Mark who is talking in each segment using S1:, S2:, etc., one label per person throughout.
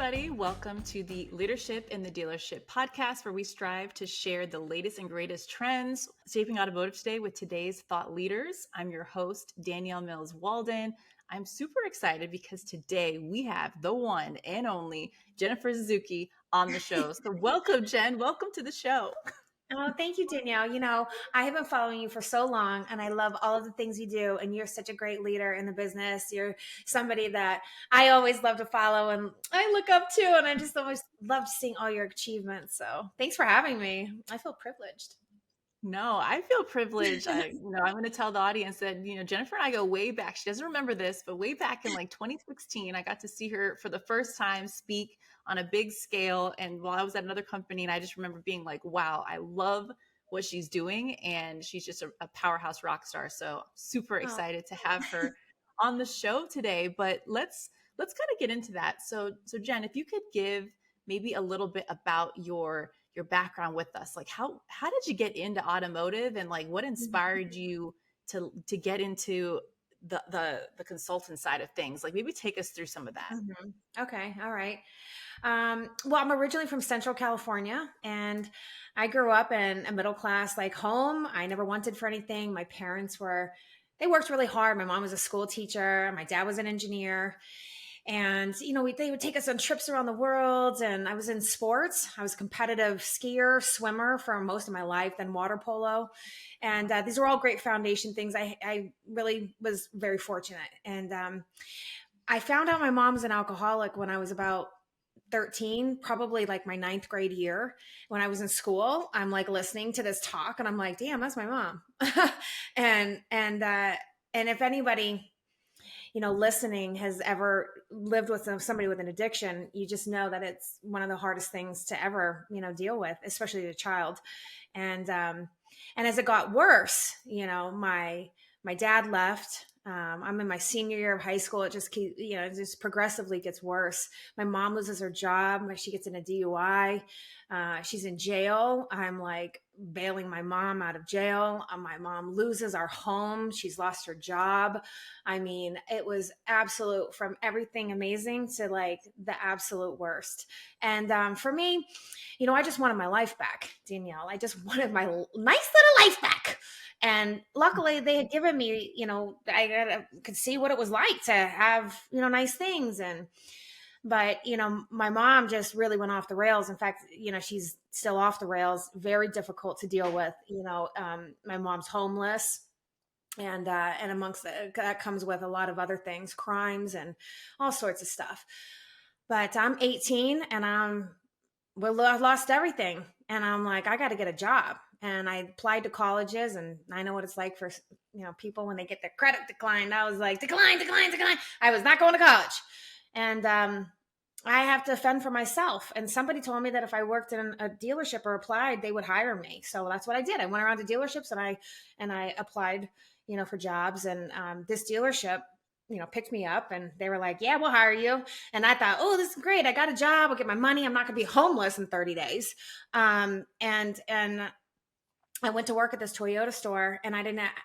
S1: everybody. Welcome to the Leadership in the Dealership podcast, where we strive to share the latest and greatest trends shaping automotive today with today's thought leaders. I'm your host, Danielle Mills Walden. I'm super excited because today we have the one and only Jennifer Suzuki on the show. So welcome, Jen. Welcome to the show.
S2: Oh, thank you, Danielle. You know, I have been following you for so long and I love all of the things you do. And you're such a great leader in the business. You're somebody that I always love to follow and I look up to. And I just always love seeing all your achievements. So thanks for having me. I feel privileged.
S1: No, I feel privileged. I'm going to tell the audience that, Jennifer and I go way back. She doesn't remember this, but way back in like 2016, I got to see her for the first time speak on a big scale. And while I was at another company, and I just remember being like, wow, I love what she's doing. And she's just a powerhouse rock star. So super excited to have her on the show today. But let's kind of get into that. So Jen, if you could give maybe a little bit about your background with us. Like how did you get into automotive, and like what inspired you to get into the consultant side of things? Like maybe take us through some of that.
S2: Mm-hmm. Okay. All right. Well, I'm originally from Central California and I grew up in a middle class like home. I never wanted for anything. My parents they worked really hard. My mom was a school teacher. My dad was an engineer. And, they would take us on trips around the world. And I was in sports. I was a competitive skier, swimmer for most of my life, then water polo. And these were all great foundation things. I really was very fortunate. And I found out my mom was an alcoholic when I was about 13, probably like my 9th grade year. When I was in school, I'm like listening to this talk and I'm like, damn, that's my mom. and if anybody, listening has ever lived with somebody with an addiction, you just know that it's one of the hardest things to ever, deal with, especially a child. And as it got worse, my dad left. I'm in my senior year of high school. It just progressively gets worse. My mom loses her job. She gets in a DUI. She's in jail. I'm like bailing my mom out of jail. My mom loses our home. She's lost her job. I mean, it was absolute, from everything amazing to like the absolute worst. And for me, I just wanted my life back, Danielle. I just wanted my nice little life back. And luckily they had given me, I could see what it was like to have, nice things. But my mom just really went off the rails. In fact, she's still off the rails, very difficult to deal with. My mom's homeless. And amongst that comes with a lot of other things, crimes and all sorts of stuff. But I'm 18 and I lost everything. And I'm like, I got to get a job. And I applied to colleges, and I know what it's like for, people when they get their credit declined. I was like, decline. I was not going to college. And I have to fend for myself. And somebody told me that if I worked in a dealership or applied, they would hire me. So that's what I did. I went around to dealerships and I applied, for jobs. And this dealership, picked me up and they were like, yeah, we'll hire you. And I thought, oh, this is great. I got a job. I'll get my money. I'm not going to be homeless in 30 days. And I went to work at this Toyota store and I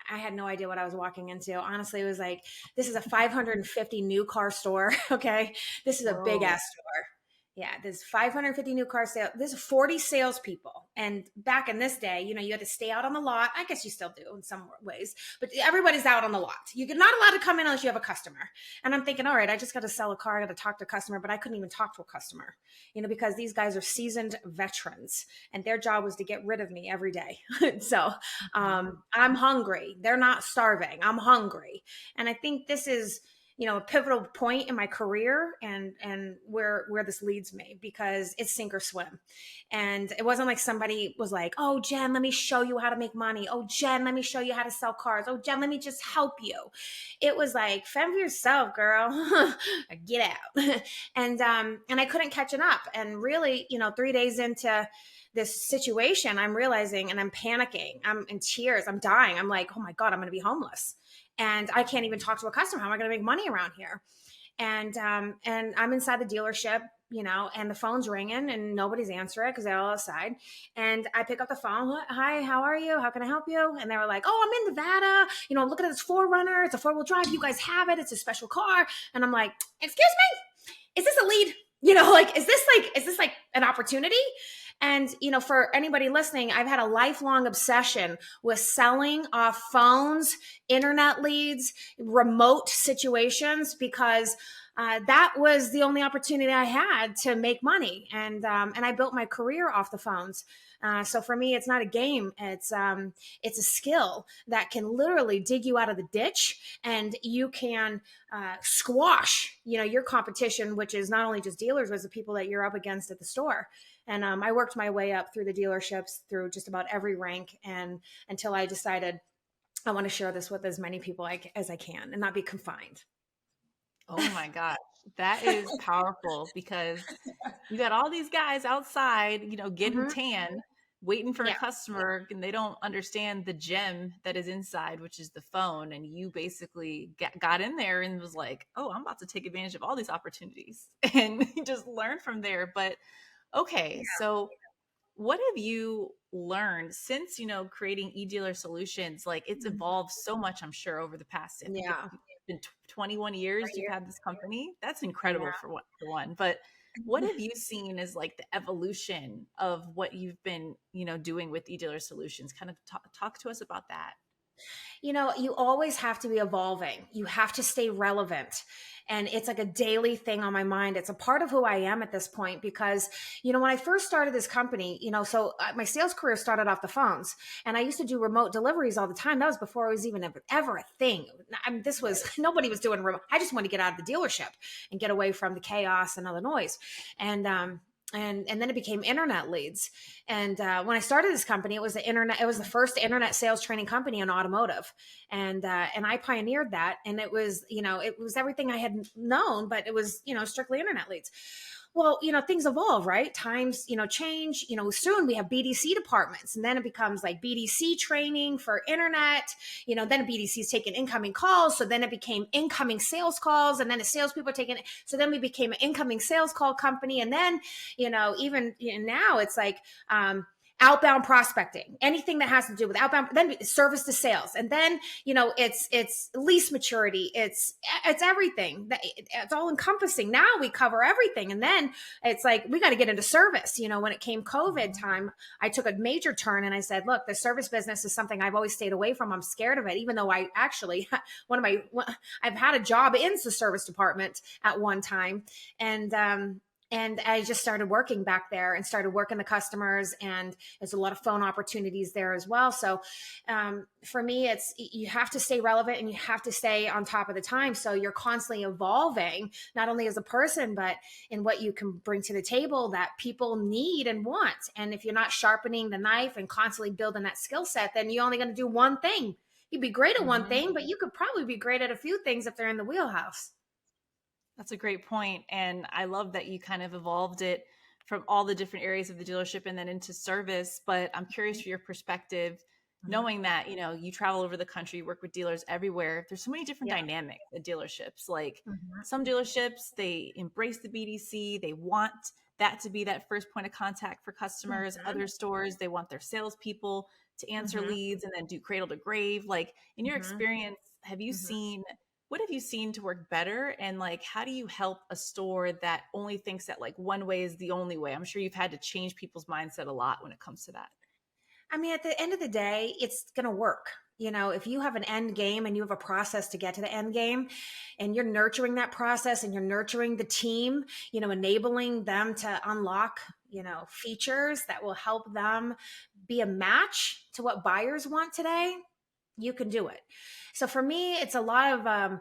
S2: had no idea what I was walking into. Honestly, it was like, this is a 550 new car store. Okay. This is a big ass store. Yeah. There's 550 new car sales. There's 40 salespeople. And back in this day, you had to stay out on the lot. I guess you still do in some ways, but everybody's out on the lot. You're not allowed to come in unless you have a customer. And I'm thinking, all right, I just got to sell a car. I got to talk to a customer, but I couldn't even talk to a customer, because these guys are seasoned veterans and their job was to get rid of me every day. So I'm hungry. They're not starving. I'm hungry. And I think this is, a pivotal point in my career and where this leads me, because it's sink or swim. And it wasn't like somebody was like, oh, Jen, let me show you how to make money. Oh, Jen, let me show you how to sell cars. Oh, Jen, let me just help you. It was like, fend for yourself, girl. Get out. And I couldn't catch it up. And really, 3 days into this situation, I'm realizing and I'm panicking. I'm in tears. I'm dying. I'm like, oh my God, I'm going to be homeless. And I can't even talk to a customer. How am I going to make money around here? And I'm inside the dealership, and the phone's ringing and nobody's answering it because they're all outside. And I pick up the phone. Hi, how are you? How can I help you? And they were like, oh, I'm in Nevada. Look at this 4Runner. It's a 4-wheel drive. You guys have it. It's a special car. And I'm like, excuse me, is this a lead? Like, is this like an opportunity? And, for anybody listening, I've had a lifelong obsession with selling off phones, internet leads, remote situations, because that was the only opportunity I had to make money. And I built my career off the phones. So for me, it's not a game. It's a skill that can literally dig you out of the ditch, and you can squash, your competition, which is not only just dealers, but the people that you're up against at the store. And I worked my way up through the dealerships, through just about every rank, and until I decided I want to share this with as many people as I can and not be confined.
S1: Oh my gosh, that is powerful because you got all these guys outside, getting
S2: Hmm.
S1: tan, waiting for a
S2: Yeah.
S1: customer, and they don't understand the gem that is inside, which is the phone. And you basically got in there and was like, oh, I'm about to take advantage of all these opportunities and you just learn from there. But okay, so what have you learned since, creating eDealer solutions? Like it's evolved so much, I'm sure, over the past, I think it's
S2: Yeah.
S1: been 21 years you've
S2: Yeah.
S1: had this company. That's incredible
S2: Yeah.
S1: for one. But what have you seen as like the evolution of what you've been, doing with eDealer solutions? Kind of talk to us about that.
S2: You always have to be evolving. You have to stay relevant. And it's like a daily thing on my mind. It's a part of who I am at this point because, when I first started this company, my sales career started off the phones, and I used to do remote deliveries all the time. That was before it was even ever a thing. I mean, this was, nobody was doing remote. I just wanted to get out of the dealership and get away from the chaos and all the noise. And then it became internet leads. And when I started this company, it was the first internet sales training company in automotive, and I pioneered that. And it was everything I had known, but it was strictly internet leads. Well, things evolve, right? Times, change. Soon we have BDC departments, and then it becomes like BDC training for internet. Then BDC is taking incoming calls. So then it became incoming sales calls, and then the salespeople are taking it. So then we became an incoming sales call company. And then, even now it's like, outbound prospecting, anything that has to do with outbound, then service to sales. And then, it's lease maturity. It's everything that it's all encompassing. Now we cover everything. And then it's like, we got to get into service. When it came COVID time, I took a major turn and I said, look, the service business is something I've always stayed away from. I'm scared of it, even though I actually, I've had a job in the service department at one time. And I just started working back there and started working the customers, and there's a lot of phone opportunities there as well. So for me, it's, you have to stay relevant and you have to stay on top of the time. So you're constantly evolving, not only as a person, but in what you can bring to the table that people need and want. And if you're not sharpening the knife and constantly building that skill set, then you're only going to do one thing. You'd be great at one
S1: Mhm.
S2: thing, but you could probably be great at a few things if they're in the wheelhouse.
S1: That's a great point. And I love that you kind of evolved it from all the different areas of the dealership and then into service. But I'm curious for your perspective,
S2: Mhm.
S1: knowing that, you travel over the country, work with dealers everywhere. There's so many different
S2: Yeah.
S1: dynamics at dealerships. Like
S2: Mhm.
S1: some dealerships, they embrace the BDC, they want that to be that first point of contact for customers.
S2: Mhm.
S1: Other stores, they want their salespeople to answer
S2: Mhm.
S1: leads and then do cradle to grave. Like in your
S2: Mhm.
S1: experience, have you
S2: Mhm.
S1: seen what have you seen to work better? And like, how do you help a store that only thinks that like one way is the only way? I'm sure you've had to change people's mindset a lot when it comes to that.
S2: I mean, at the end of the day, it's going to work. If you have an end game and you have a process to get to the end game, and you're nurturing that process and you're nurturing the team, enabling them to unlock, features that will help them be a match to what buyers want today, you can do it. So for me, it's a lot of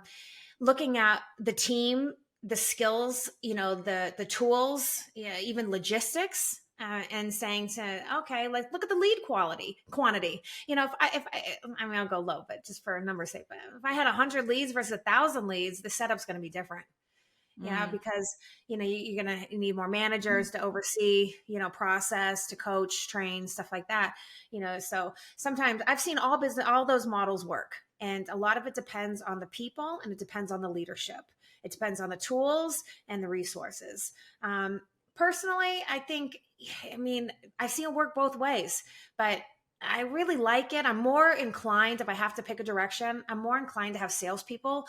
S2: looking at the team, the skills, the tools, even logistics, and saying to, okay, let's look at the lead quantity. I mean, I'll go low, but just for a number's sake, but if I had 100 leads versus 1,000 leads, the setup's going to be different. Yeah,
S1: Mm.
S2: because you're gonna need more managers to oversee, process, to coach, train, stuff like that. So sometimes I've seen all those models work, and a lot of it depends on the people and it depends on the leadership. It depends on the tools and the resources. Personally, I think, I mean, I've seen it work both ways, but I really like it. I'm more inclined, if I have to pick a direction, I'm more inclined to have salespeople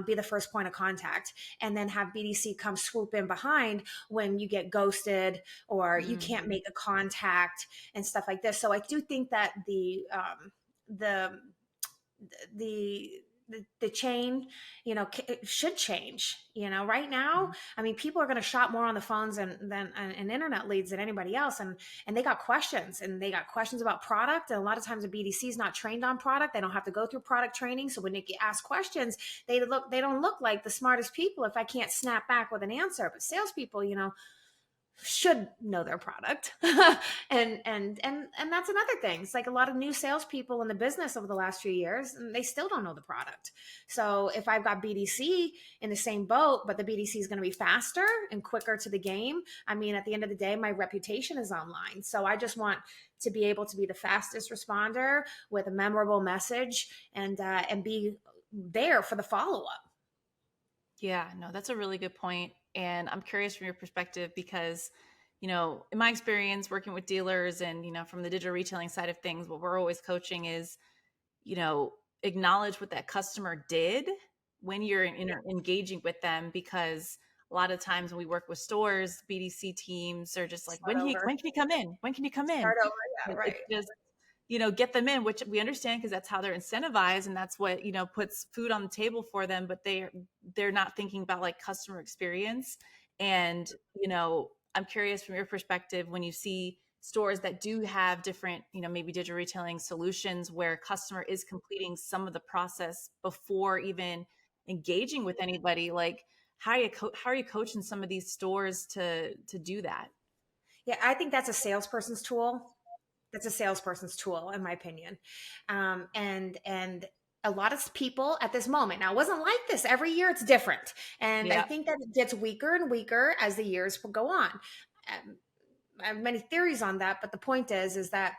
S2: be the first point of contact, and then have BDC come swoop in behind when you get ghosted or you can't
S1: Mhm.
S2: make a contact and stuff like this. So I do think that the the the chain, it should change. Right now,
S1: Mhm.
S2: I mean, people are going to shop more on the phones and internet leads than anybody else, and they got questions, about product. And a lot of times, a BDC is not trained on product. They don't have to go through product training, so when they get asked questions, they don't look like the smartest people if I can't snap back with an answer. But salespeople, should know their product. And that's another thing. It's like a lot of new salespeople in the business over the last few years, and they still don't know the product. So if I've got BDC in the same boat, but the BDC is going to be faster and quicker to the game, I mean, at the end of the day, my reputation is online. So I just want to be able to be the fastest responder with a memorable message, and be there for the follow up.
S1: Yeah, no, that's a really good point. And I'm curious from your perspective because, in my experience working with dealers and, from the digital retailing side of things, what we're always coaching is, acknowledge what that customer did when you're engaging with them, because a lot of times when we work with stores, BDC teams are just like,
S2: Start over.
S1: when can you come in? When can you come in?
S2: Start over. Yeah,
S1: It's
S2: right.
S1: just, get them in, which we understand because that's how they're incentivized and that's what, puts food on the table for them. But they're not thinking about like customer experience. And, I'm curious from your perspective, when you see stores that do have different, maybe digital retailing solutions where customer is completing some of the process before even engaging with anybody, like how are you coaching some of these stores to do that?
S2: Yeah, I think that's a salesperson's tool. That's a salesperson's tool, in my opinion. And a lot of people at this moment, now it wasn't like this every year, it's different. And I
S1: Yeah.
S2: think that it gets weaker and weaker as the years go on. I have many theories on that, but the point is that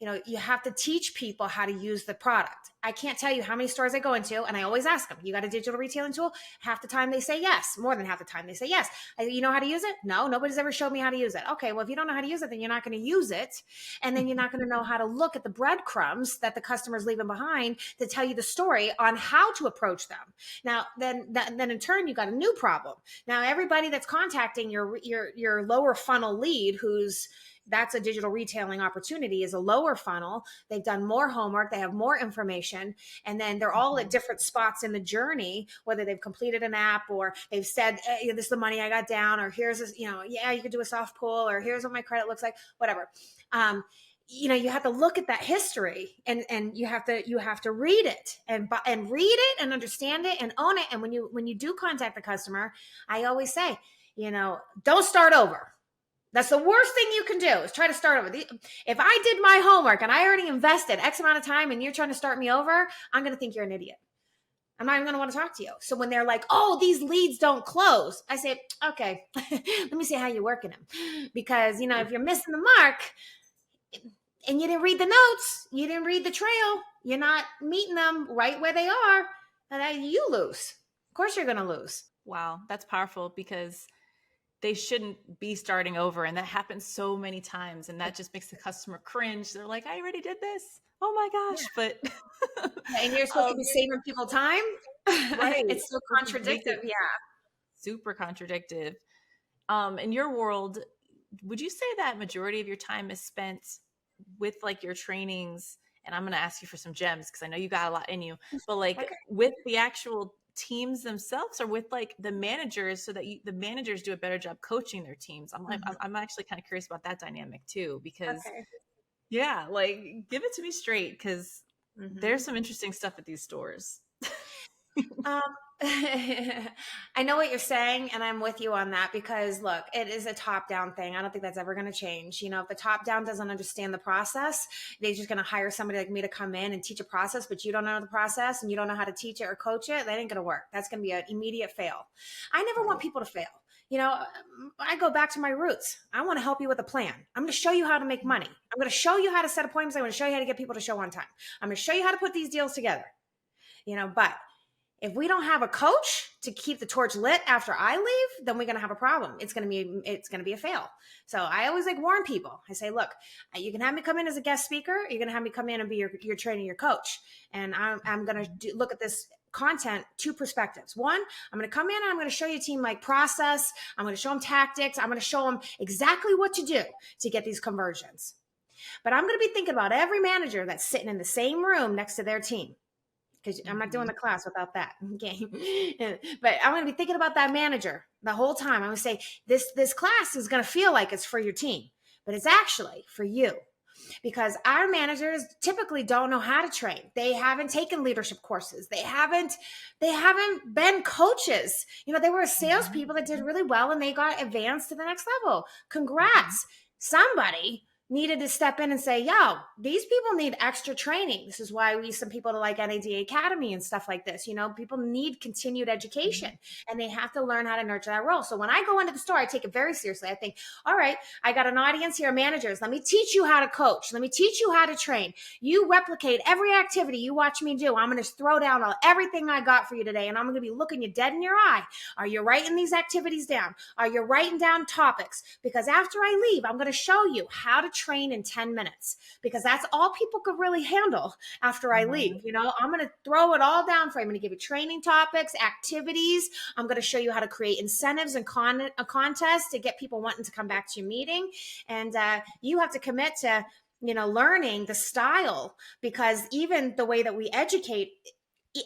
S2: you have to teach people how to use the product. I can't tell you how many stores I go into, and I always ask them, "You got a digital retailing tool?" Half the time they say yes. More than half the time they say yes. You know how to use it? No, nobody's ever showed me how to use it. Okay, well, if you don't know how to use it, then you're not going to use it, and then you're not going to know how to look at the breadcrumbs that the customer's leaving behind to tell you the story on how to approach them. Now, then in turn, you got a new problem. Now, everybody that's contacting your lower funnel lead, who's that's a digital retailing opportunity, is a lower funnel. They've done more homework, they have more information, and then they're all at
S1: Mhm.
S2: different spots in the journey, whether they've completed an app or they've said, hey, this is the money I got down, or here's this, yeah, you could do a soft pull, or here's what my credit looks like, whatever. You have to look at that history, and you have to read it and read it and understand it and own it. And when you do contact the customer, I always say, don't start over. That's the worst thing you can do, is try to start over. If I did my homework and I already invested X amount of time and you're trying to start me over, I'm going to think you're an idiot. I'm not even going to want to talk to you. So when they're like, oh, these leads don't close, I say, okay, let me see how you're working them. Because, if you're missing the mark and you didn't read the notes, you didn't read the trail, you're not meeting them right where they are, and then you lose. Of course you're going to lose.
S1: Wow, that's powerful because they shouldn't be starting over. And that happens so many times. And that just makes the customer cringe. They're like, I already did this. Oh my
S2: Yeah.
S1: gosh. But
S2: Yeah, and you're supposed to
S1: um,
S2: be saving people time.
S1: right.
S2: It's so
S1: Which makes it
S2: contradictory. Yeah.
S1: super contradictive. In your world, would you say that majority of your time is spent with like your trainings? And I'm going to ask you for some gems because I know you got a lot in you, but like
S2: Okay.
S1: with the actual teams themselves or with like the managers, so that the managers do a better job coaching their teams.
S2: Mhm.
S1: I'm actually kind of curious about that dynamic too, because
S2: Okay.
S1: yeah, like give it to me straight because there's
S2: Mhm.
S1: some interesting stuff at these stores.
S2: Um, I know what you're saying, and I'm with you on that, because look, it is a top down thing. I don't think that's ever going to change. If the top down doesn't understand the process, they're just going to hire somebody like me to come in and teach a process, but you don't know the process and you don't know how to teach it or coach it. That ain't going to work. That's going to be an immediate fail. I never want
S1: Right.
S2: people to fail. I go back to my roots. I want to help you with a plan. I'm going to show you how to make money. I'm going to show you how to set appointments. I'm going to show you how to get people to show on time. I'm going to show you how to put these deals together. But If we don't have a coach to keep the torch lit after I leave, then we're going to have a problem. It's going to be a fail. So I always like warn people. I say, look, you can have me come in as a guest speaker. You're going to have me come in and be your trainer, your coach. And I'm going to look at this content, two perspectives. One, I'm going to come in and I'm going to show you a team like process. I'm going to show them tactics. I'm going to show them exactly what to do to get these conversions. But I'm going to be thinking about every manager that's sitting in the same room next to their team. Because I'm not doing the class without that. Okay. But I'm going to be thinking about that manager the whole time. I'm going to say, this class is going to feel like it's for your team, but it's actually for you. Because our managers typically don't know how to train. They haven't taken leadership courses. They haven't been coaches. They were salespeople that did really well and they got advanced to the next level. Congrats. Somebody needed to step in and say, yo, these people need extra training. This is why we send people to like NADA Academy and stuff like this. People need continued education and they have to learn how to nurture that role. So when I go into the store, I take it very seriously. I think, all right, I got an audience here, managers. Let me teach you how to coach. Let me teach you how to train. You replicate every activity you watch me do. I'm going to throw down everything I got for you today. And I'm going to be looking you dead in your eye. Are you writing these activities down? Are you writing down topics? Because after I leave, I'm going to show you how to train in 10 minutes because that's all people could really handle after I leave. I'm going to throw it all down for you. I'm going to give you training topics, activities. I'm going to show you how to create incentives and a contest to get people wanting to come back to your meeting. And you have to commit to, learning the style because even the way that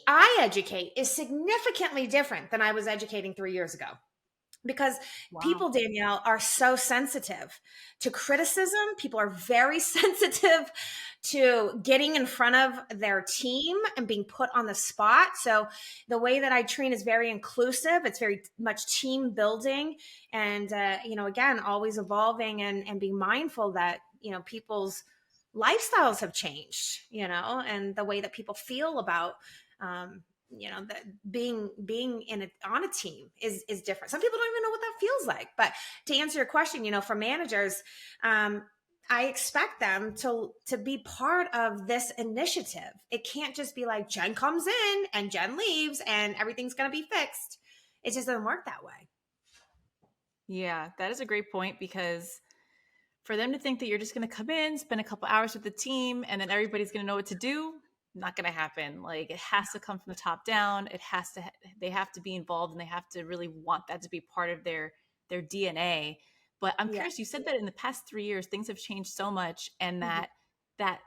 S2: I educate is significantly different than I was educating 3 years ago. Because people, Danielle, are so sensitive to criticism. People are very sensitive to getting in front of their team and being put on the spot. So the way that I train is very inclusive. It's very much team building and, again, always evolving and being mindful that, people's lifestyles have changed, and the way that people feel about, that being on a team is different. Some people don't even know what that feels like. But to answer your question, for managers, I expect them to be part of this initiative. It can't just be like Jen comes in and Jen leaves and everything's going to be fixed. It just doesn't work that way.
S1: Yeah, that is a great point because for them to think that you're just going to come in, spend a couple hours with the team, and then everybody's going to know what to do, not going to happen. Like it has to come from the top down. They have to be involved and they have to really want that to be part of their DNA. But I'm curious, you said that in the past 3 years, things have changed so much and that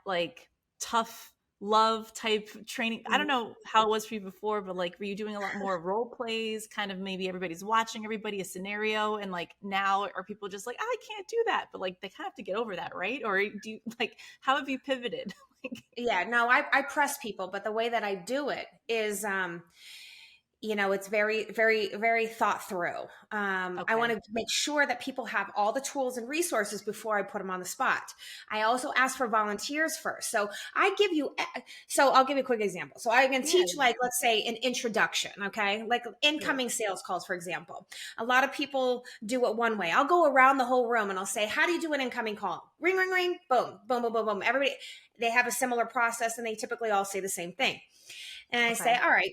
S1: like tough love type training. I don't know how it was for you before, but like, were you doing a lot more role plays, kind of maybe everybody's watching everybody a scenario and like now are people just like, I can't do that, but like they kind of have to get over that, right? Or do you like, how have you pivoted?
S2: Yeah, no, I press people, but the way that I do it is, it's very, very, very thought through. I want to make sure that people have all the tools and resources before I put them on the spot. I also ask for volunteers first. So I'll give you a quick example. So I can teach like, let's say an introduction. Okay. Like incoming sales calls, for example. A lot of people do it one way. I'll go around the whole room and I'll say, how do you do an incoming call? Ring, ring, ring, boom, boom, boom, boom, boom. Everybody, they have a similar process and they typically all say the same thing. And I say, all right,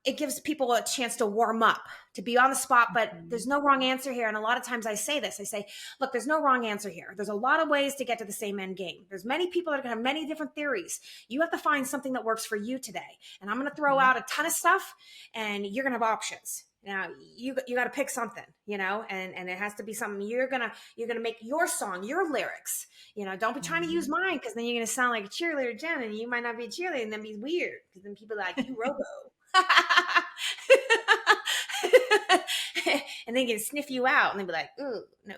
S2: it gives people a chance to warm up, to be on the spot, but there's no wrong answer here. And a lot of times I say this, I say, look, there's no wrong answer here. There's a lot of ways to get to the same end game. There's many people that are going to have many different theories. You have to find something that works for you today. And I'm going to throw out a ton of stuff and you're going to have options. Now you got to pick something, and it has to be something you're going to make your song, your lyrics, don't be trying to use mine. Cause then you're going to sound like a cheerleader, Jen, and you might not be a cheerleader and then be weird. Cause then people are like, you Robo. And they can sniff you out and they'll be like, ooh, no.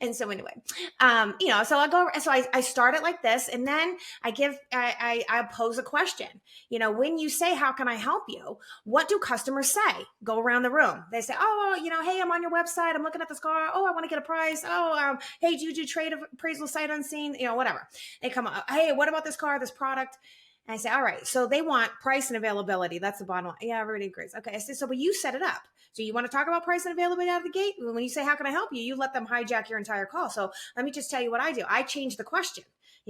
S2: And so anyway, so I start it like this. And then I pose a question, when you say, how can I help you? What do customers say? Go around the room. They say, oh, hey, I'm on your website. I'm looking at this car. Oh, I want to get a price. Oh, hey, do you do trade appraisal sight unseen? Whatever. They come up. Hey, what about this car, this product? And I say, all right, so they want price and availability. That's the bottom line. Yeah, everybody agrees. Okay, I say, but you set it up. So you want to talk about price and availability out of the gate? When you say, how can I help you? You let them hijack your entire call. So let me just tell you what I do. I change the question.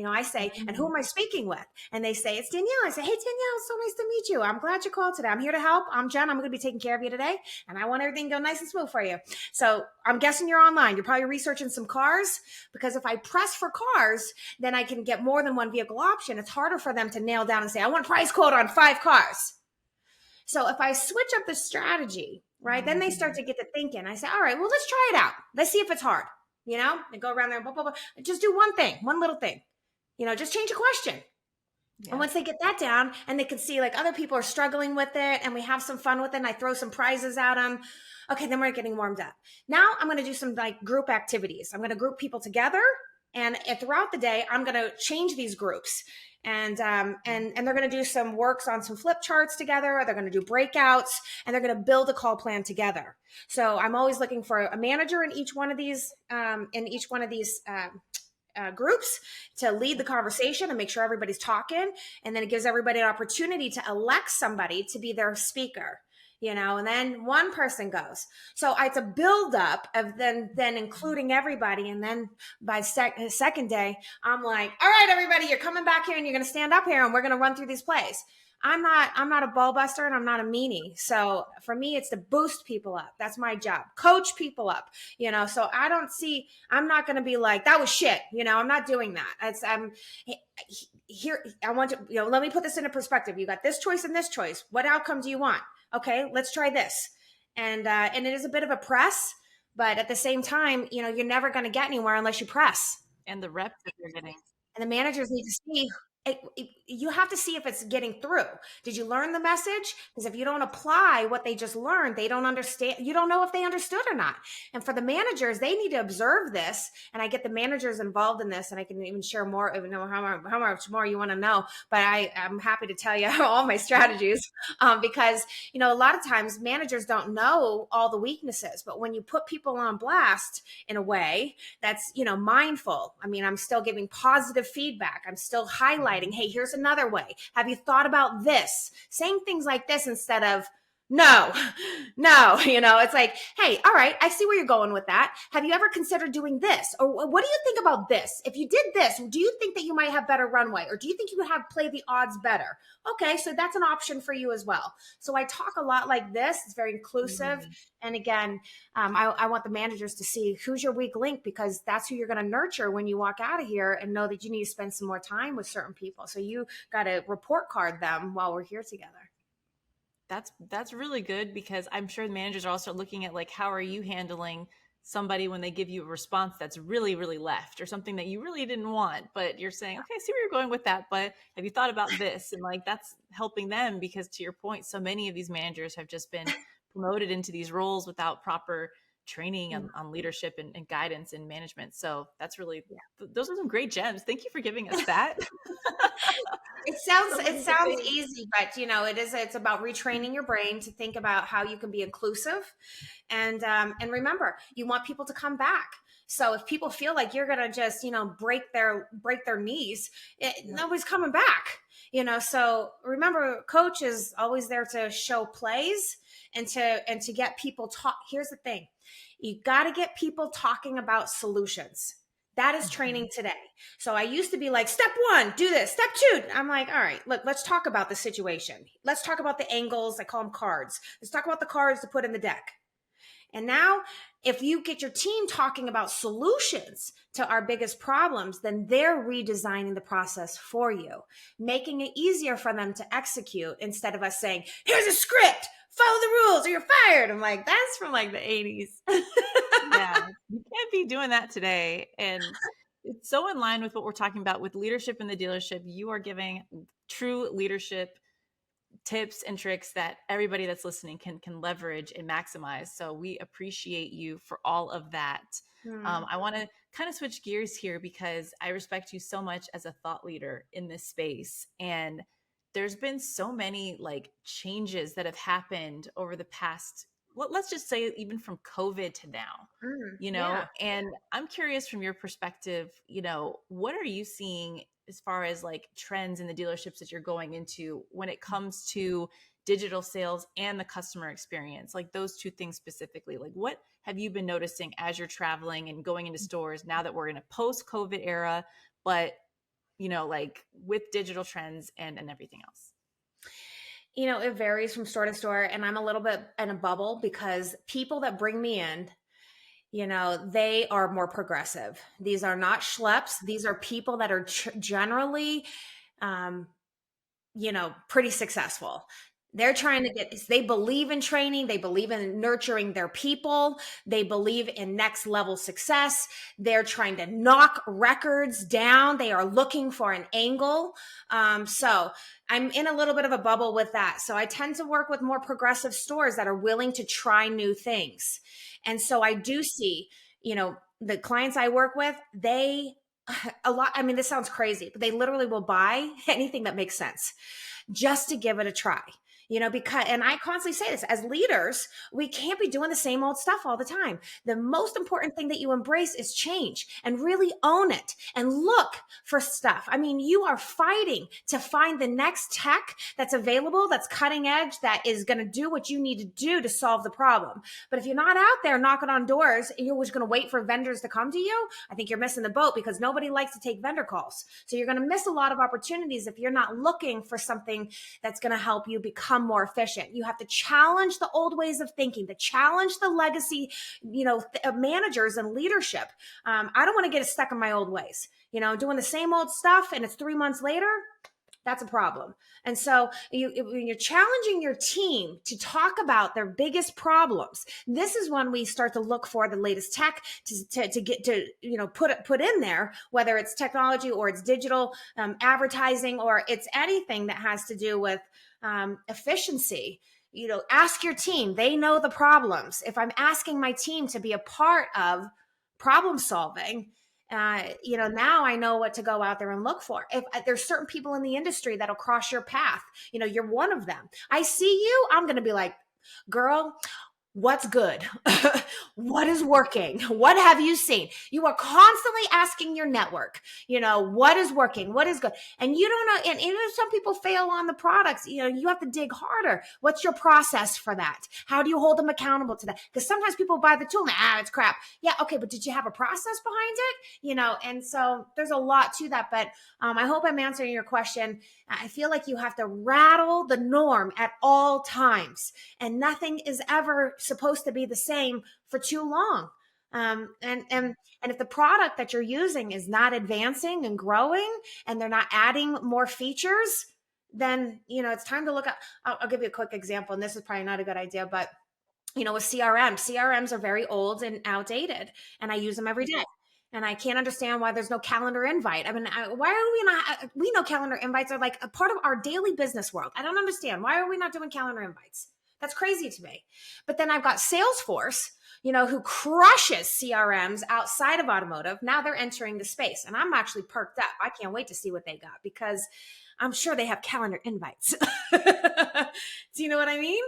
S2: I say, and who
S1: Mm.
S2: am I speaking with? And they say, it's Danielle. I say, hey, Danielle, it's so nice to meet you. I'm glad you called today. I'm here to help. I'm Jen. I'm going to be taking care of you today. And I want everything to go nice and smooth for you. So I'm guessing you're online. You're probably researching some cars, because if I press for cars, then I can get more than one vehicle option. It's harder for them to nail down and say, I want price quote on 5 cars. So if I switch up the strategy, right, then they start
S1: Mhm.
S2: to get to thinking. I say, all right, well, let's try it out. Let's see if it's hard, and go around there, blah, blah, blah. Just do one thing, one little thing, just change a question. And
S1: Yeah.
S2: once they get that down and they can see like other people are struggling with it and we have some fun with it and I throw some prizes at them. Okay, then we're getting warmed up. Now I'm going to do some like group activities. I'm going to group people together, and throughout the day, I'm going to change these groups. And they're going to do some works on some flip charts together. They're going to do breakouts, and they're going to build a call plan together. So I'm always looking for a manager in each one of these groups to lead the conversation and make sure everybody's talking. And then it gives everybody an opportunity to elect somebody to be their speaker, and then one person goes. So it's a buildup of then including everybody. And then by second day, I'm like, all right, everybody, you're coming back here and you're going to stand up here and we're going to run through these plays. I'm not a ball buster and I'm not a meanie. So for me, it's to boost people up. That's my job. Coach people up, so I'm not going to be like, that was shit. I'm not doing that. Here. I want to, let me put this into perspective. You got this choice and this choice. What outcome do you want? Okay, let's try this. And it is a bit of a press, but at the same time, you're never going to get anywhere unless you press.
S1: And the reps that you're getting.
S2: And the managers need to see you have to see if it's getting through. Did you learn the message? Because if you don't apply what they just learned, they don't understand. You don't know if they understood or not. And for the managers, they need to observe this. And I get the managers involved in this, and I can even share more, how much more you want to know. But I'm happy to tell you all my strategies, because a lot of times managers don't know all the weaknesses. But when you put people on blast in a way that's mindful, I mean, I'm still giving positive feedback. I'm still highlighting, hey, here's another way. Have you thought about this? Saying things like this instead of no, no, it's like, hey, all right, I see where you're going with that. Have you ever considered doing this? Or what do you think about this? If you did this, do you think that you might have better runway? Or do you think you would have play the odds better? Okay, so that's an option for you as well. So I talk a lot like this. It's very inclusive.
S1: Mhm.
S2: And again, I want the managers to see who's your weak link, because that's who you're going to nurture when you walk out of here and know that you need to spend some more time with certain people. So you got to report card them while we're here together.
S1: That's really good, because I'm sure the managers are also looking at like, how are you handling somebody when they give you a response that's really, really left, or something that you really didn't want, but you're saying, okay, I see where you're going with that, but have you thought about this? And like, that's helping them, because to your point, so many of these managers have just been promoted into these roles without proper training on leadership and guidance and management. So that's really,
S2: Yeah.
S1: those are some great gems. Thank you for giving us that.
S2: It sounds
S1: So
S2: it
S1: many good
S2: sounds
S1: things.
S2: easy, but it's about retraining your brain to think about how you can be inclusive, and remember, you want people to come back. So if people feel like you're gonna just break their knees,
S1: Yep.
S2: nobody's coming back. So remember, coach is always there to show plays and to get people talk. Here's the thing, you got to get people talking about solutions. That is training today. So I used to be like, step one, do this. Step two. I'm like, all right, look, let's talk about the situation. Let's talk about the angles. I call them cards. Let's talk about the cards to put in the deck. And now, if you get your team talking about solutions to our biggest problems, then they're redesigning the process for you, making it easier for them to execute instead of us saying, here's a script, follow the rules or you're fired. I'm like, that's from like the 80s.
S1: Yeah, you can't be doing that today. And it's so in line with what we're talking about with leadership in the dealership. You are giving true leadership tips and tricks that everybody that's listening can leverage and maximize. So we appreciate you for all of that. I want to kind of switch gears here, because I respect you so much as a thought leader in this space. And there's been so many like changes that have happened over the past, let's just say even from COVID to now,
S2: Yeah.
S1: and I'm curious from your perspective, what are you seeing as far as like trends in the dealerships that you're going into when it comes to digital sales and the customer experience, like those two things specifically? Like, what have you been noticing as you're traveling and going into stores now that we're in a post-COVID era, but like with digital trends and everything else?
S2: It varies from store to store, and I'm a little bit in a bubble because people that bring me in, they are more progressive. These are not schleps. These are people that are generally, um, pretty successful. They're trying to they believe in training. They believe in nurturing their people. They believe in next level success. They're trying to knock records down. They are looking for an angle. So I'm in a little bit of a bubble with that. So I tend to work with more progressive stores that are willing to try new things. And so I do see, the clients I work with, they, a lot, I mean, this sounds crazy, but they literally will buy anything that makes sense just to give it a try. Because, and I constantly say this, as leaders, we can't be doing the same old stuff all the time. The most important thing that you embrace is change and really own it and look for stuff. I mean, you are fighting to find the next tech that's available, that's cutting edge, that is going to do what you need to do to solve the problem. But if you're not out there knocking on doors and you're just going to wait for vendors to come to you, I think you're missing the boat, because nobody likes to take vendor calls. So you're going to miss a lot of opportunities if you're not looking for something that's going to help you become more efficient. You have to challenge the old ways of thinking, to challenge the legacy, managers and leadership. I don't want to get stuck in my old ways, doing the same old stuff and it's 3 months later. That's a problem. And so when you're challenging your team to talk about their biggest problems, this is when we start to look for the latest tech to get to, put in there, whether it's technology or it's digital advertising, or it's anything that has to do with efficiency. Ask your team. They know the problems. If I'm asking my team to be a part of problem solving, now I know what to go out there and look for. If there's certain people in the industry that'll cross your path, you're one of them. I see you, I'm going to be like, girl, what's good? What is working? What have you seen? You are constantly asking your network, what is working? What is good? And you don't know. And even if some people fail on the products, you have to dig harder. What's your process for that? How do you hold them accountable to that? Because sometimes people buy the tool and it's crap. Yeah. Okay. But did you have a process behind it? And so there's a lot to that, but I hope I'm answering your question. I feel like you have to rattle the norm at all times, and nothing is ever supposed to be the same for too long. And if the product that you're using is not advancing and growing, and they're not adding more features, then it's time to look at. I'll give you a quick example, and this is probably not a good idea, but with CRMs are very old and outdated, and I use them every day. And I can't understand why there's no calendar invite. I mean, why are we not? We know calendar invites are like a part of our daily business world. I don't understand. Why are we not doing calendar invites? That's crazy to me. But then I've got Salesforce, who crushes CRMs outside of automotive. Now they're entering the space, and I'm actually perked up. I can't wait to see what they got, because I'm sure they have calendar invites. Do you know what I mean?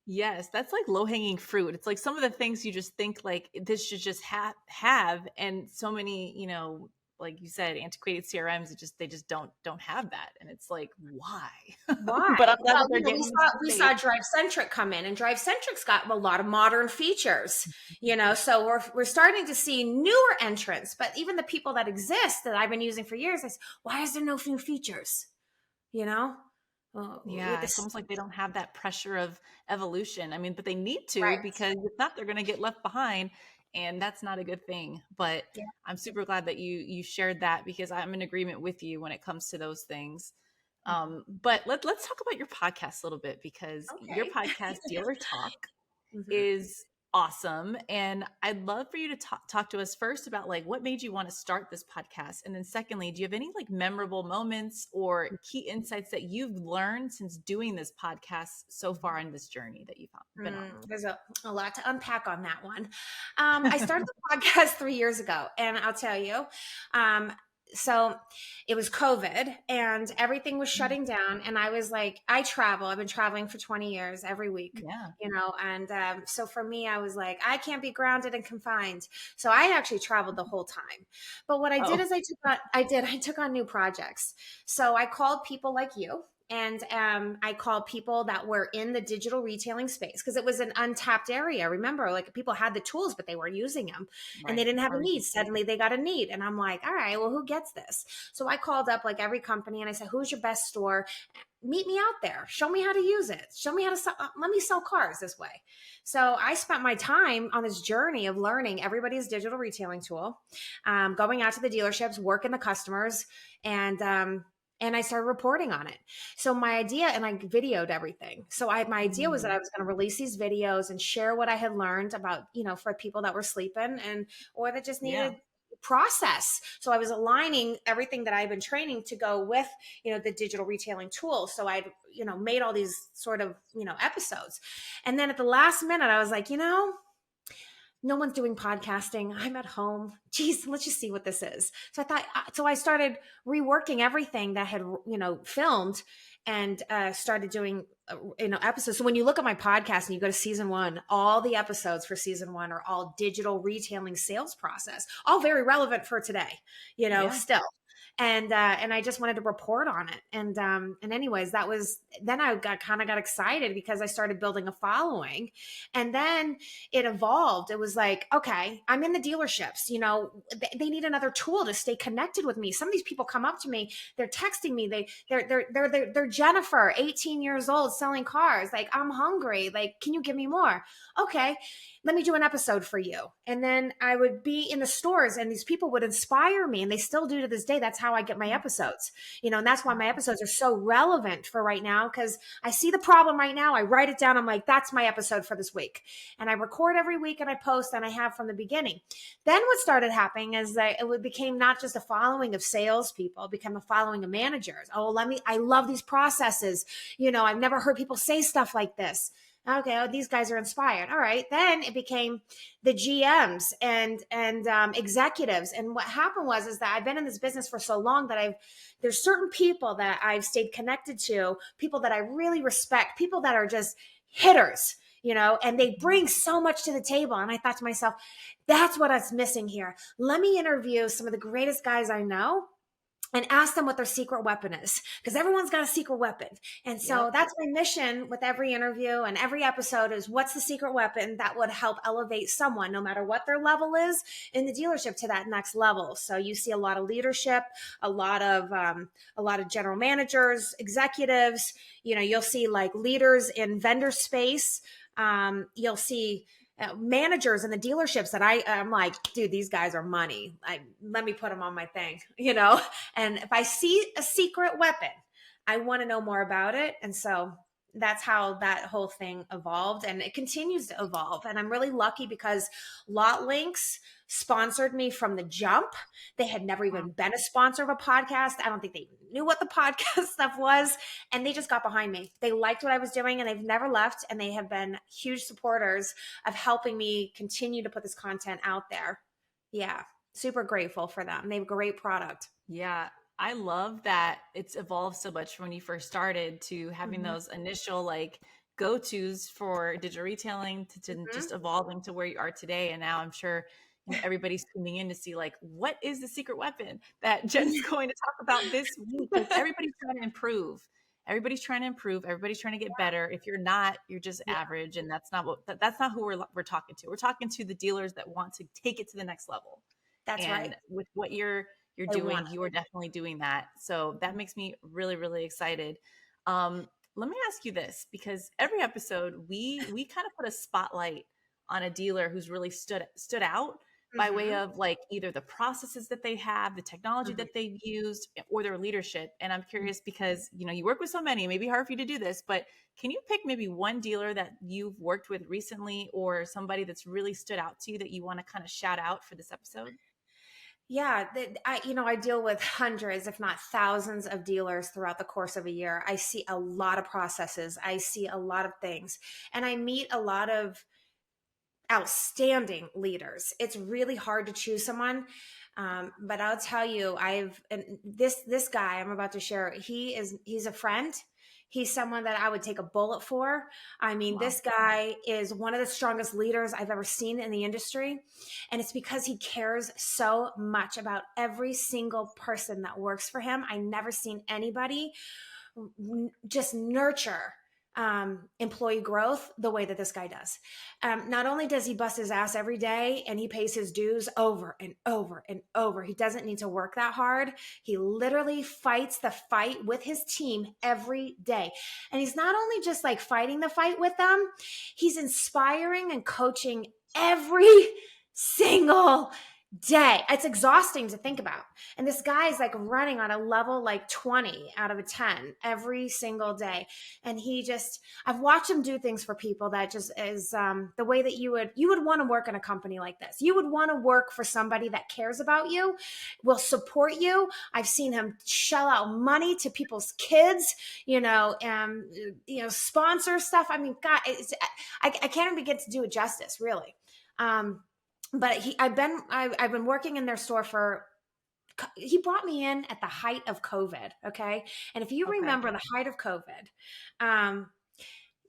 S1: Yes, that's like low-hanging fruit. It's like some of the things you just think like this should just have, and so many, like you said, antiquated CRMs, they just don't have that. And it's like, why?
S2: Why?
S1: But I'm glad
S2: Well,
S1: that they're getting
S2: we saw Drive Centric come in, and Drive Centric's got a lot of modern features, so we're starting to see newer entrants. But even the people that exist that I've been using for years, I say, why is there no new features?
S1: Yeah, it's almost like they don't have that pressure of evolution. I mean, but they need to,
S2: Right.
S1: because if not, they're going to get left behind, and that's not a good thing. But
S2: Yeah.
S1: I'm super glad that you shared that, because I'm in agreement with you when it comes to those things. But let's talk about your podcast a little bit, because your
S2: Okay.
S1: podcast, Dealer Talk,
S2: Mhm.
S1: is awesome. And I'd love for you to talk to us first about like what made you want to start this podcast. And then secondly, do you have any like memorable moments or key insights that you've learned since doing this podcast so far in this journey that you've been on?
S2: There's a lot to unpack on that one. I started the podcast 3 years ago, and I'll tell you, so it was COVID and everything was shutting down. And I was like, I've been traveling for 20 years every week,
S1: Yeah.
S2: and so for me, I was like, I can't be grounded and confined. So I actually traveled the whole time. But what I did
S1: Oh,
S2: is I took on new projects. So I called people like you, And I called people that were in the digital retailing space because it was an untapped area. Remember, like people had the tools, but they weren't using them and they
S1: Right.
S2: didn't have a
S1: Or
S2: need. Suddenly they got a need. And I'm like, all right, well, who gets this? So I called up like every company and I said, who's your best store? Meet me out there. Show me how to use it. Show me how to sell. Let me sell cars this way. So I spent my time on this journey of learning everybody's digital retailing tool, going out to the dealerships, working the customers, and I started reporting on it. So my idea, and I videoed everything. So my idea was that
S1: mm,
S2: I was going to release these videos and share what I had learned about, for people that were sleeping or that just
S1: yeah.
S2: needed process. So I was aligning everything that I've been training to go with, the digital retailing tools. So I'd, made all these sort of, episodes. And then at the last minute, I was like, no one's doing podcasting. I'm at home. Geez, let's just see what this is. So I started reworking everything that I had, filmed and started doing, episodes. So when you look at my podcast and you go to season 1, all the episodes for season 1 are all digital retailing sales process, all very relevant for today,
S1: Yeah.
S2: still. And I just wanted to report on it. And anyways, then I got excited because I started building a following. And then it evolved. It was like, okay, I'm in the dealerships, they need another tool to stay connected with me. Some of these people come up to me, they're texting me, they're Jennifer, 18 years old, selling cars. Like, I'm hungry. Like, can you give me more? Okay, let me do an episode for you. And then I would be in the stores and these people would inspire me, and they still do to this day. That's how I get my episodes, and that's why my episodes are so relevant for right now, because I see the problem right now. I write it down. I'm like, that's my episode for this week. And I record every week and I post, and I have from the beginning. Then what started happening is that it became not just a following of salespeople, it became a following of managers. Oh, I love these processes. I've never heard people say stuff like this. Okay, oh, these guys are inspired. All right. Then it became the GMs and executives. And what happened is that I've been in this business for so long that there's certain people that I've stayed connected to, people that I really respect, people that are just hitters, and they bring so much to the table. And I thought to myself, that's what I was missing here. Let me interview some of the greatest guys I know and ask them what their secret weapon is, because everyone's got a secret weapon. And so
S1: Yep.
S2: that's my mission with every interview and every episode is, what's the secret weapon that would help elevate someone, no matter what their level is in the dealership, to that next level. So you see a lot of leadership, a lot of general managers, executives, you'll see like leaders in vendor space. You'll see managers in the dealerships that I'm like, dude, these guys are money. Let me put them on my thing, And if I see a secret weapon, I want to know more about it. And so that's how that whole thing evolved, and it continues to evolve. And I'm really lucky because Lot Links sponsored me from the jump. They had never even been a sponsor of a podcast. I don't think they knew what the podcast stuff was. And they just got behind me. They liked what I was doing, and they've never left. And they have been huge supporters of helping me continue to put this content out there. Yeah. Super grateful for them. They have a great product.
S1: Yeah, I love that it's evolved so much from when you first started to having
S2: Mm-hmm.
S1: those initial like go-tos for digital retailing to
S2: Mm-hmm.
S1: just evolving to where you are today. And now I'm sure everybody's tuning in to see like what is the secret weapon that Jen's going to talk about this week, because everybody's trying to improve. Everybody's trying to improve. Everybody's trying to get better. If you're not, you're just
S2: Yeah,
S1: average, and that's not who we're talking to. We're talking to the dealers that want to take it to the next level.
S2: that's right.
S1: And with what you're
S2: They want
S1: doing, you are definitely doing that. So that makes me really, really excited. Let me ask you this, because every episode we kind of put a spotlight on a dealer who's really stood out
S2: it.
S1: by way
S2: Mm-hmm.
S1: of like either the processes that they have, the technology
S2: Mm-hmm.
S1: that they've used, or their leadership. And I'm curious because you work with so many, it may be hard for you to do this, but can you pick maybe one dealer that you've worked with recently, or somebody that's really stood out to you that you want to kind of shout out for this episode?
S2: Yeah, I deal with hundreds, if not thousands, of dealers throughout the course of a year. I see a lot of processes. I see a lot of things, and I meet a lot of outstanding leaders. It's really hard to choose someone, but I'll tell you, this guy I'm about to share. He's a friend. He's someone that I would take a bullet for. I mean,
S1: Wow.
S2: this guy is one of the strongest leaders I've ever seen in the industry. And it's because he cares so much about every single person that works for him. I never seen anybody just nurture employee growth the way that this guy does. Not only does he bust his ass every day and he pays his dues over and over and over, he doesn't need to work that hard. He literally fights the fight with his team every day. And he's not only just like fighting the fight with them, he's inspiring and coaching every single day. It's exhausting to think about. And this guy is like running on a level like 20 out of a 10 every single day. And I've watched him do things for people that just is the way that you would want to work in a company like this. You would want to work for somebody that cares about you, will support you. I've seen him shell out money to people's kids, sponsor stuff. I mean, God, I can't even begin to do it justice, really. But I've been working in their store he brought me in at the height of COVID. Okay. And if you remember the height of COVID,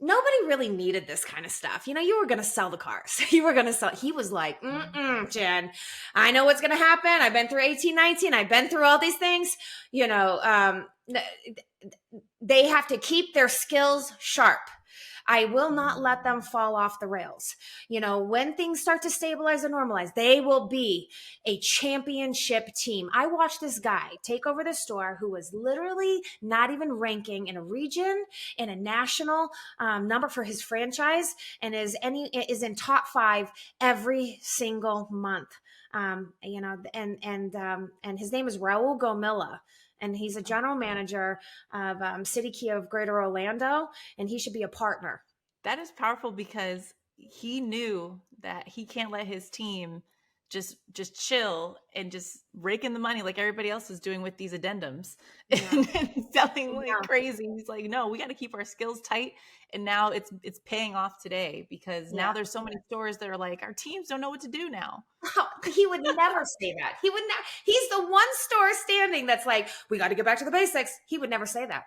S2: nobody really needed this kind of stuff. You were going to sell the cars. You were going to sell. He was like, Jen, I know what's going to happen. I've been through 1819. I've been through all these things. They have to keep their skills sharp. I will not let them fall off the rails. When things start to stabilize and normalize, they will be a championship team. I watched this guy take over the store who was literally not even ranking in a region, in a national number for his franchise, and is in top 5 every single month. And his name is Raul Gomila. And he's a general manager of City Key of Greater Orlando, and he should be a partner.
S1: That is powerful because he knew that he can't let his team just chill and just rake in the money like everybody else is doing with these addendums and selling like crazy. He's like, no, we got to keep our skills tight. And now it's paying off today because now there's so many stores that are like, our teams don't know what to do now.
S2: Oh, he would never say that. He would not. He's the one store standing that's like, we got to get back to the basics. He would never say that.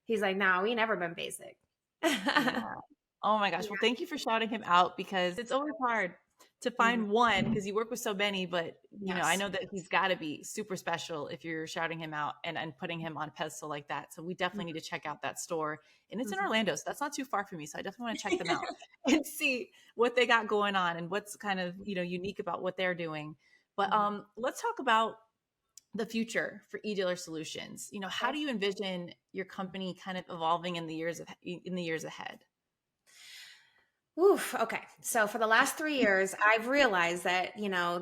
S2: He's like, no, we never been basic.
S1: Oh my gosh. Well, thank you for shouting him out because it's always hard to find one because you work with so many, but I know that he's got to be super special if you're shouting him out and putting him on a pedestal like that. So we definitely need to check out that store, and it's in Orlando. So that's not too far from me. So I definitely want to check them out and see what they got going on and what's kind of, unique about what they're doing. But let's talk about the future for eDealer Solutions. How do you envision your company kind of evolving in the years ahead?
S2: Oof. Okay. So for the last 3 years, I've realized that,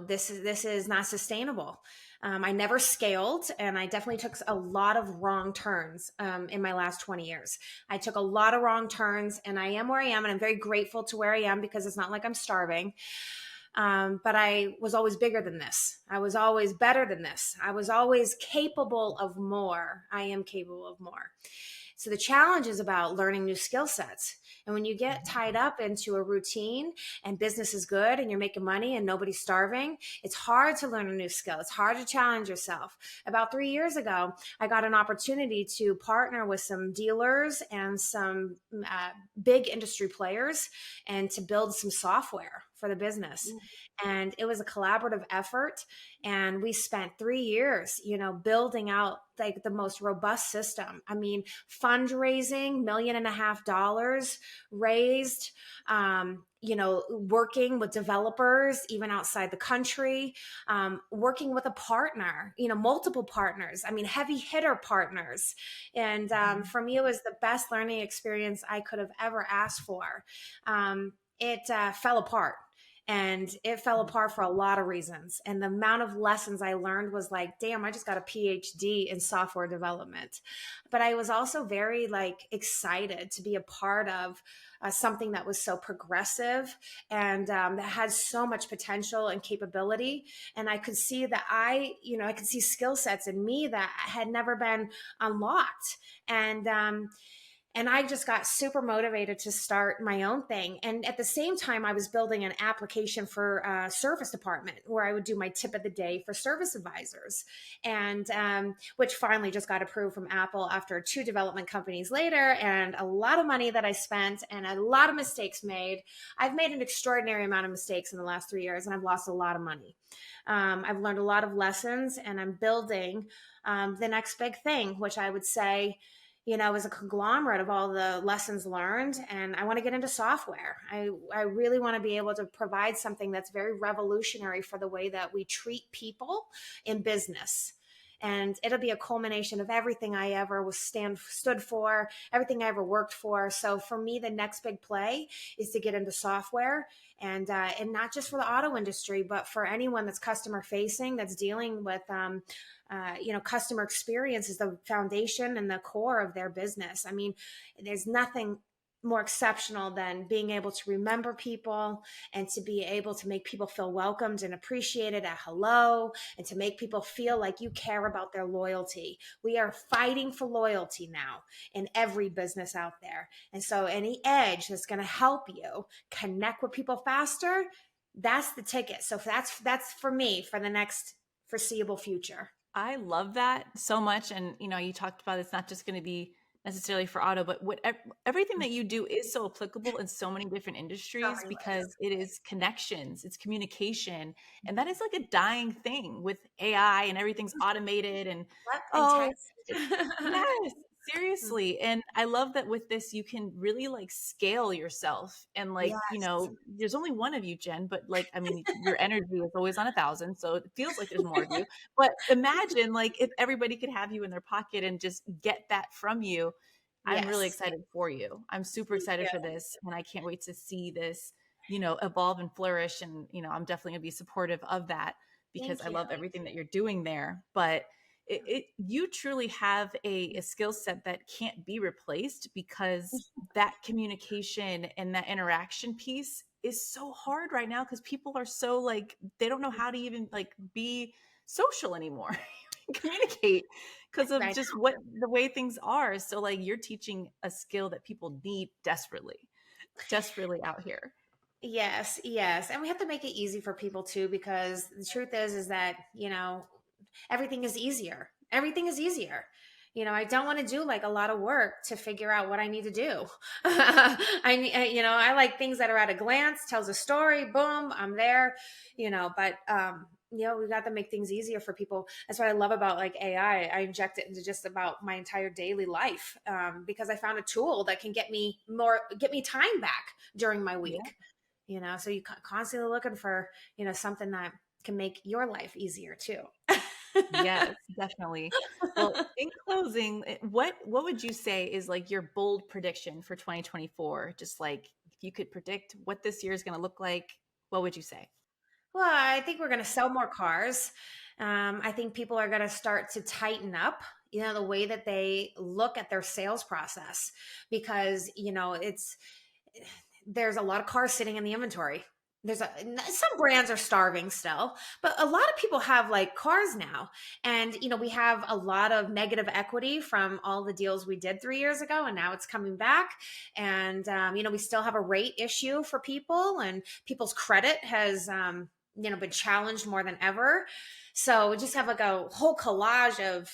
S2: this is not sustainable. I never scaled, and I definitely took a lot of wrong turns in my last 20 years. I took a lot of wrong turns, and I am where I am, and I'm very grateful to where I am because it's not like I'm starving. But I was always bigger than this. I was always better than this. I was always capable of more. I am capable of more. So the challenge is about learning new skill sets. And when you get tied up into a routine and business is good and you're making money and nobody's starving, it's hard to learn a new skill. It's hard to challenge yourself. About 3 years ago, I got an opportunity to partner with some dealers and some big industry players and to build some software for the business. And it was a collaborative effort. And we spent 3 years, building out like the most robust system. I mean, fundraising, $1.5 million raised, working with developers, even outside the country, working with a partner, multiple partners. I mean, heavy hitter partners. And for me, it was the best learning experience I could have ever asked for. It fell apart. And it fell apart for a lot of reasons. And the amount of lessons I learned was like, damn, I just got a PhD in software development. But I was also very excited to be a part of something that was so progressive and that had so much potential and capability. And I could see that I could see skill sets in me that had never been unlocked. And I just got super motivated to start my own thing. And at the same time, I was building an application for a service department where I would do my tip of the day for service advisors, and which finally just got approved from Apple after 2 development companies later and a lot of money that I spent and a lot of mistakes made. I've made an extraordinary amount of mistakes in the last 3 years, and I've lost a lot of money. I've learned a lot of lessons, and I'm building the next big thing, which I would say is a conglomerate of all the lessons learned. And I want to get into software. I really want to be able to provide something that's very revolutionary for the way that we treat people in business. And it'll be a culmination of everything I ever stood for, everything I ever worked for. So for me, the next big play is to get into software, and not just for the auto industry, but for anyone that's customer facing, that's dealing with customer experience is the foundation and the core of their business. I mean, there's nothing more exceptional than being able to remember people and to be able to make people feel welcomed and appreciated at hello, and to make people feel like you care about their loyalty. We are fighting for loyalty now in every business out there. And so any edge that's going to help you connect with people faster, that's the ticket. So that's for me for the next foreseeable future.
S1: I love that so much. And, you talked about it's not just going to be necessarily for auto, but everything that you do is so applicable in so many different industries because it is connections, it's communication. And that is like a dying thing with AI and everything's automated and,
S2: Yep, and
S1: oh,
S2: text.
S1: yes, seriously. And I love that with this, you can really like scale yourself. And like,
S2: Yes.
S1: there's only one of you, Jen, but like, I mean, your energy is always on 1,000. So it feels like there's more of you. But imagine like if everybody could have you in their pocket and just get that from you. I'm really
S2: Yes.
S1: excited for you. I'm super
S2: Thank
S1: excited
S2: you.
S1: for this. And I can't wait to see this, evolve and flourish. And, I'm definitely gonna be supportive of that because
S2: Thank
S1: I
S2: you.
S1: love everything that you're doing there. But you truly have a skill set that can't be replaced because that communication and that interaction piece is so hard right now because people are so like they don't know how to even like be social anymore communicate because of
S2: I
S1: just what the way things are. So like you're teaching a skill that people need desperately out here.
S2: Yes, yes. And we have to make it easy for people too, because the truth is that, everything is easier. Everything is easier. I don't want to do like a lot of work to figure out what I need to do. I like things that are at a glance, tells a story, boom, I'm there, but, we got to make things easier for people. That's what I love about like AI. I inject it into just about my entire daily life, because I found a tool that can get me time back during my
S1: Yeah.
S2: week. So you constantly looking for something that can make your life easier too.
S1: Yes, definitely. Well, in closing, what would you say is like your bold prediction for 2024? Just like if you could predict what this year is going to look like, what would you say?
S2: Well, I think we're going to sell more cars. I think people are going to start to tighten up, the way that they look at their sales process, because there's a lot of cars sitting in the inventory. Some brands are starving still, but a lot of people have like cars now. And we have a lot of negative equity from all the deals we did 3 years ago, and now it's coming back. And we still have a rate issue for people, and people's credit has been challenged more than ever. So we just have like a whole collage of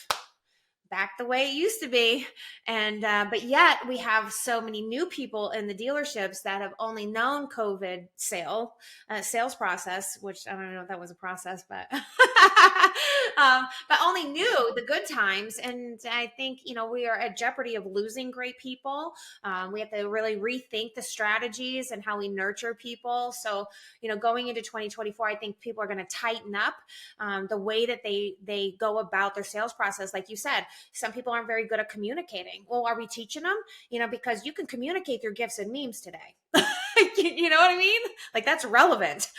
S2: back the way it used to be. And but yet we have so many new people in the dealerships that have only known COVID sales process, which I don't know if that was a process, but but only knew the good times. And I think we are at jeopardy of losing great people. We have to really rethink the strategies and how we nurture people. So going into 2024, I think people are going to tighten up the way that they go about their sales process. Like you said, some people aren't very good at communicating. Well, are we teaching them? Because you can communicate through gifs and memes today. You know what I mean? Like that's relevant.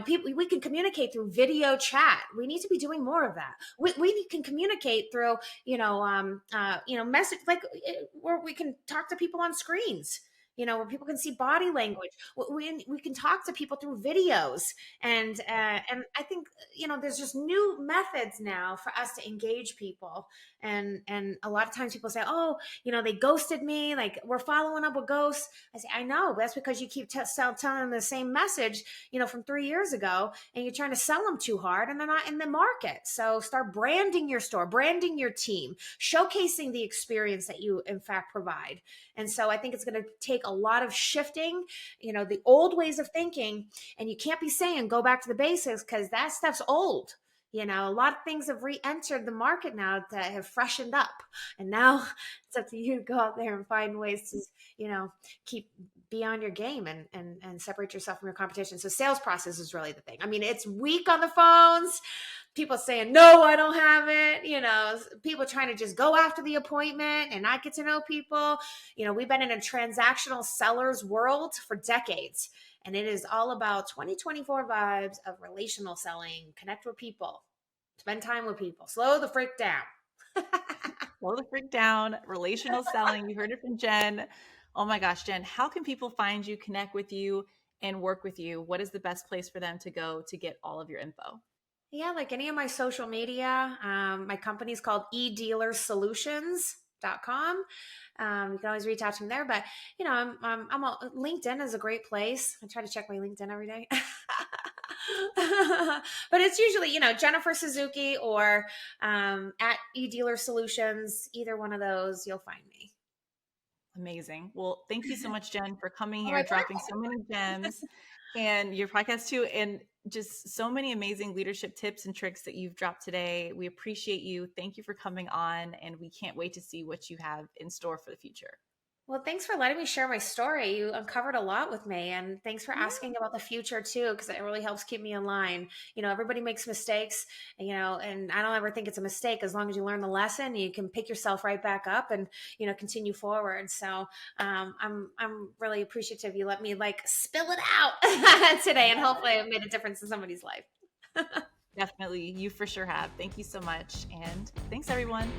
S2: People, we can communicate through video chat. We need to be doing more of that. We can communicate through, message, like where we can talk to people on screens. Where people can see body language. We can talk to people through videos, and I think there's just new methods now for us to engage people. And a lot of times people say, oh, they ghosted me. Like we're following up with ghosts. I say, I know, but that's because you keep telling them the same message, from 3 years ago, and you're trying to sell them too hard, and they're not in the market. So start branding your store, branding your team, showcasing the experience that you in fact provide. And so I think it's going to take a lot of shifting, the old ways of thinking, and you can't be saying go back to the basics because that stuff's old. A lot of things have re-entered the market now that have freshened up, and now it's up to you to go out there and find ways to, keep be on your game and separate yourself from your competition. So sales process is really the thing. I mean, it's weak on the phones, people saying, no, I don't have it. People trying to just go after the appointment and not get to know people. We've been in a transactional seller's world for decades, and it is all about 2024 vibes of relational selling. Connect with people, spend time with people, slow the freak down.
S1: Slow the freak down, relational selling. You heard it from Jen. Oh my gosh, Jen, how can people find you, connect with you, and work with you? What is the best place for them to go to get all of your info?
S2: Yeah, like any of my social media. My company's called eDealerSolutions.com. You can always reach out to me there, but LinkedIn is a great place. I try to check my LinkedIn every day. But it's usually, Jennifer Suzuki or at eDealer Solutions. Either one of those, you'll find me.
S1: Amazing. Well, thank you so much, Jen, for coming
S2: Oh
S1: here,
S2: my
S1: dropping so many gems and your podcast too, and just so many amazing leadership tips and tricks that you've dropped today. We appreciate you. Thank you for coming on, and we can't wait to see what you have in store for the future.
S2: Well, thanks for letting me share my story. You uncovered a lot with me, and thanks for
S1: Yeah,
S2: asking about the future too, because it really helps keep me in line. Everybody makes mistakes, and I don't ever think it's a mistake as long as you learn the lesson, you can pick yourself right back up and continue forward. So I'm really appreciative you let me like spill it out today, and hopefully I've made a difference in somebody's life.
S1: definitely. You for sure have. Thank you so much. And thanks, everyone.